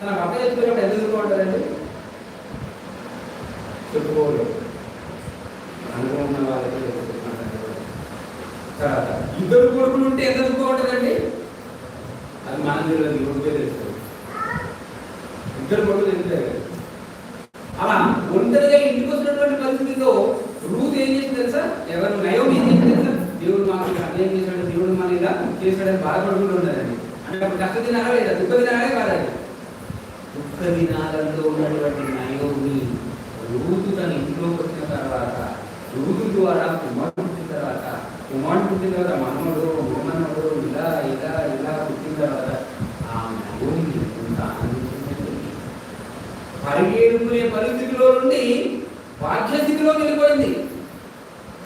తన భర్త చెప్పుకున్నప్పుడు ఎందుకు ఎదుర్కొంటారండి? చెప్పుకోరు. అనుభవం ఉన్న వాళ్ళకి తర్వాత ఇద్దరు కొడుకులు ఉంటే ఎంత ఎదుర్కోంటారండి? అది మనం తెలియదు, ఇవ్వకే తెలుస్తుంది. ఇద్దరు కొడుకులు ఎందుకు అలా ఒంటరిగా ఇంటికి వచ్చినటువంటి పరిస్థితిలో రూత్ ఏం చేసింది తెలుసా? ఎవరు నయోమి ఏం చేసింది తెలుసా? దేవుడు మాకు అన్యాయం చేశాడు, దేవుడు మన ఇలా చేశాడని బాధపడుకుంటూ ఉండదండి. అంటే అప్పుడు కష్ట దినాలా లేదా? దుఃఖ దినాలే కాదండి. దుఃఖ దినాలలో ఉన్నటువంటి నయోమి రూతు తన ఇంట్లోకి వచ్చిన తర్వాత, రూతు ద్వారా కుమారుడు పుట్టిన తర్వాత, కుమారుడు పుట్టిన తర్వాత మనముడు మనముడు ఇలా ఇలా ఇలా పుట్టిన తర్వాత ఆ నయోమి ఎంత ఆనందించిందండి. పరిగెడుకునే పరిస్థితిలో నుండి బాధ్యస్థితిలోకి వెళ్ళిపోయింది,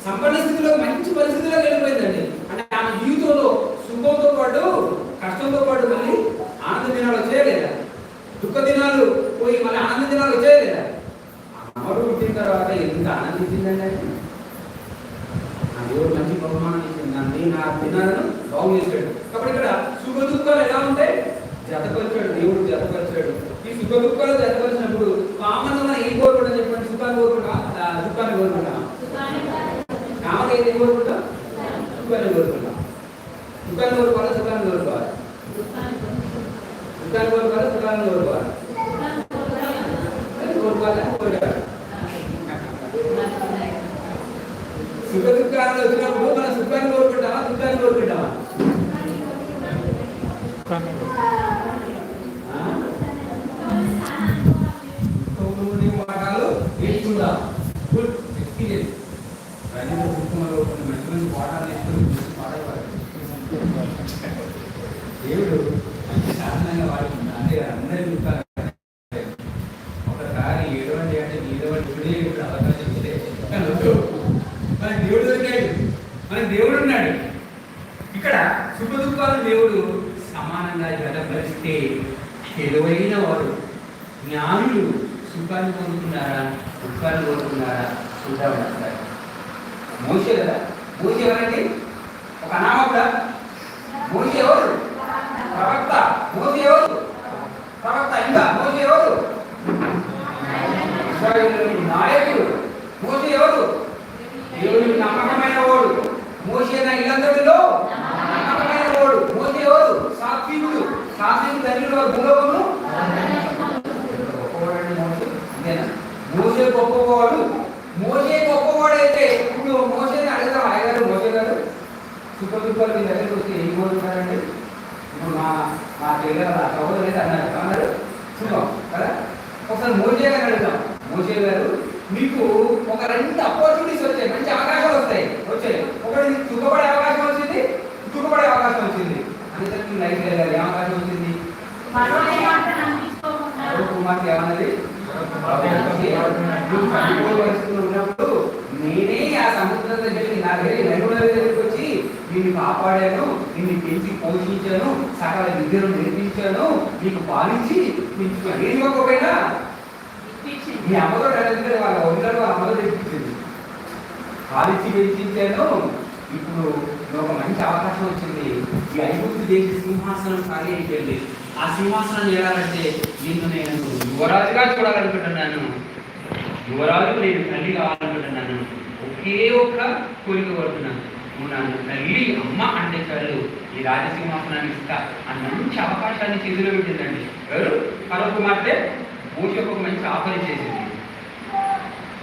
సంపన్న స్థితిలో మంచి పరిస్థితిలోకి వెళ్ళిపోయిందండి. అంటే ఆమె జీవితంలో సుఖంతో పాటు కష్టంతో పాటు మళ్ళీ ఆనంద దినాలు వచ్చేయలేదా? దుఃఖ దినాలు పోయి మళ్ళీ ఆనంద దినాలు వచ్చేయలేదా? అమ్మడు పుట్టిన తర్వాత ఎంత ఆనందించిందండి. నా దేవుడు మంచి బహుమానం ఇచ్చిందండి, నా దినాలను బాగు చేశాడు. కాబట్టి ఇక్కడ సుఖ దుఃఖాలు ఎలా ఉంటాయి? జతపరిచాడు, దేవుడు జతపరిచాడు. ఈ సుఖ దుఃఖాలు జతపరిచినప్పుడు కామన్ మనం ఏం కోరుకుంటాం చెప్పండి? సుఖాన్ని కోరుకుంటాం, దుఃఖాన్ని కోరుకుంటాం. కామన్ ఏది కోరుకుంటాం? సుఖాన్ని కోరుకుంటాం. సుఖాన్ని కోరుకోవాలి, సుఖాన్ని కోరుకోవాలి, సుఖాన్ని కోరుకోవాలి, సుఖాన్ని కోరుకోవాలి, కోరుకోవాలి, కోరుకోవాలి. సుఖ దుఃఖాలు వచ్చినప్పుడు మనం సుఖాన్ని కోరుకుంటామా, దుఃఖాన్ని కోరుకుంటామా? పాఠాలు నేర్చుకుందాం. Good experience. మంచి మంచి పాఠాలు నేర్చుకుని పాడేవారు. దేవుడు మంచి సాధనంగా వాడుకుంటా. అంటే అందరి దుఃఖాలు ఒకసారి ఏడవండి అంటే ఏడవండి ఇప్పుడు అవకాశం ఇస్తే మనకి దేవుడు దొరికాడు, మనకి దేవుడు ఉన్నాడు. ఇక్కడ సుఖ దుఃఖాలు దేవుడు సమానంగా జతపరిస్తే తెలివైన వారు జ్ఞానులు సుఖాన్ని పొందుతున్నారా, దుఃఖాన్ని కోరుకున్నారా చూద్దామంటారు. మోషే కదా, మోషే ఎవరండి? ఒక అనామకుడా? మోషే ఎవరు? ప్రవక్త. మోషే ఎవరు? ప్రవక్త. ఇంకా మోషే ఎవరు? నాయకుడు. మోషే ఎవరు? దేవుడికి నమ్మకమైన వాడు. మోషే నా ఇల్లందరిలో నమ్మకమైన వాడు. మోషే ఎవరు? సాత్వికుడు. సాత్వికుడు తండ్రిలో భూలోకము మోషే గొప్పవాడు. మోషే గొప్పవాడైతే ఇప్పుడు మోషేని అడుగుతాం, అయ్యగారు మోషే గారు సుఖ దుఃఖాలు మీ దగ్గరికి వస్తే ఏం కోరుతున్నారండి? ఇప్పుడు మా చెల్లె సహోదరు అన్నారు, అన్నారు సుఖం కదా. ఒకసారి మోషే గారు అడుగుతాం, మోషే గారు మీకు ఒక 2 ఆపర్చునిటీస్ వచ్చాయి, మంచి అవకాశాలు వచ్చాయి. ఒకటి సుఖపడే అవకాశం వచ్చింది, దుఃఖపడే అవకాశం వచ్చింది. అని లైఫ్ వెళ్ళాలి. ఏ అవకాశం వచ్చింది? కుమార్తె ఏమన్నది? ఉన్నప్పుడు నేనే ఆ సముద్రం దగ్గరికి నా దగ్గరికి వచ్చి నిన్ను కాపాడాను, నిన్ను పెంచి పోషించాను, సకల విద్యను నేర్పించాను, నీకు పాలించి పెంచుతాను. ఏది ఇవ్వకపోయినా మీ అమ్మతో అడిగితే వాళ్ళ ఒంటరి అమ్మతో తెప్పించింది, పాలించి పెంచాను. ఇప్పుడు ఒక మంచి అవకాశం వచ్చింది. ఈ ఐగుప్తు దేశ సింహాసనం ఖాళీ అయిపోయింది. ఆ సింహాసనం చేయాలంటే నిన్ను నేను యువరాజుగా చూడాలనుకుంటున్నాను, యువరాజు నేను తల్లి కావాలనుకుంటున్నాను. ఒకే ఒక్క కోరిక కోరుతున్నాను, నువ్వు నన్ను తల్లి అమ్మ అంటే చాలు, ఈ రాజసింహాసనాన్ని ఇస్తా అన్న మంచి అవకాశాన్ని చేతిలో పెట్టిందండి. ఎవరు? ఫరో కుమార్తె మోషే ఒక మంచి ఆఫర్ చేసింది.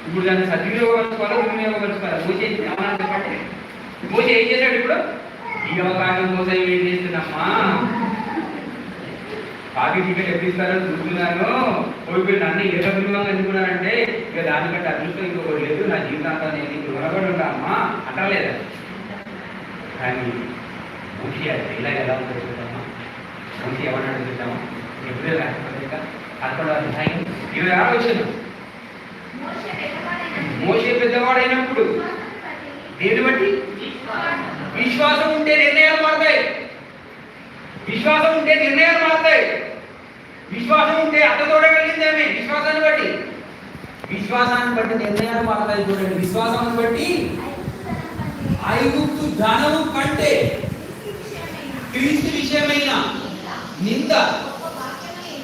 ఇప్పుడు దాన్ని సద్వినియోగపరచుకోవాలి, దుర్వినియోగపరచుకోవాలి. మోషే ఏమన్నా చెప్పండి? మోషే ఏం చేశాడు? ఇప్పుడు ఈ అవకాశం కోసం ఏం చేస్తున్నామ్మా, పార్టీ టికెట్ ఎప్పిస్తారని చూస్తున్నాను, పోయి నన్ను ఏ అభిమానం ఎందుకున్నానంటే ఇక దానికంటే అదృష్టం ఇంకొకటి లేదు, నా జీవితాంతాన్ని నేను రుణపడి ఉంటామా అంటలేదా? కానీ మోషే ఇలా ఎలా ఉంటుంది చూద్దామా. మోషే ఏమన్నాడు చూద్దామా? ఎప్పుడే రాకపోతే 11వ అధ్యాయం 26వ వచనం. మోషే పెద్దవాడైనప్పుడు దేని బట్టి? విశ్వాసం ఉంటే నిర్ణయాలు మారుతాయి. విశ్వాసం ఉంటే నిర్ణయాలు మారుతాయి. విశ్వాసం ఉంటే అత్తతోడ వెళ్ళిందేమే. విశ్వాసాన్ని బట్టి నిర్ణయాలు మారుతాయి. చూడండి, విశ్వాసాన్ని బట్టి ఐగుప్తు ధనము కంటే క్రీస్తు విషయమైన నింద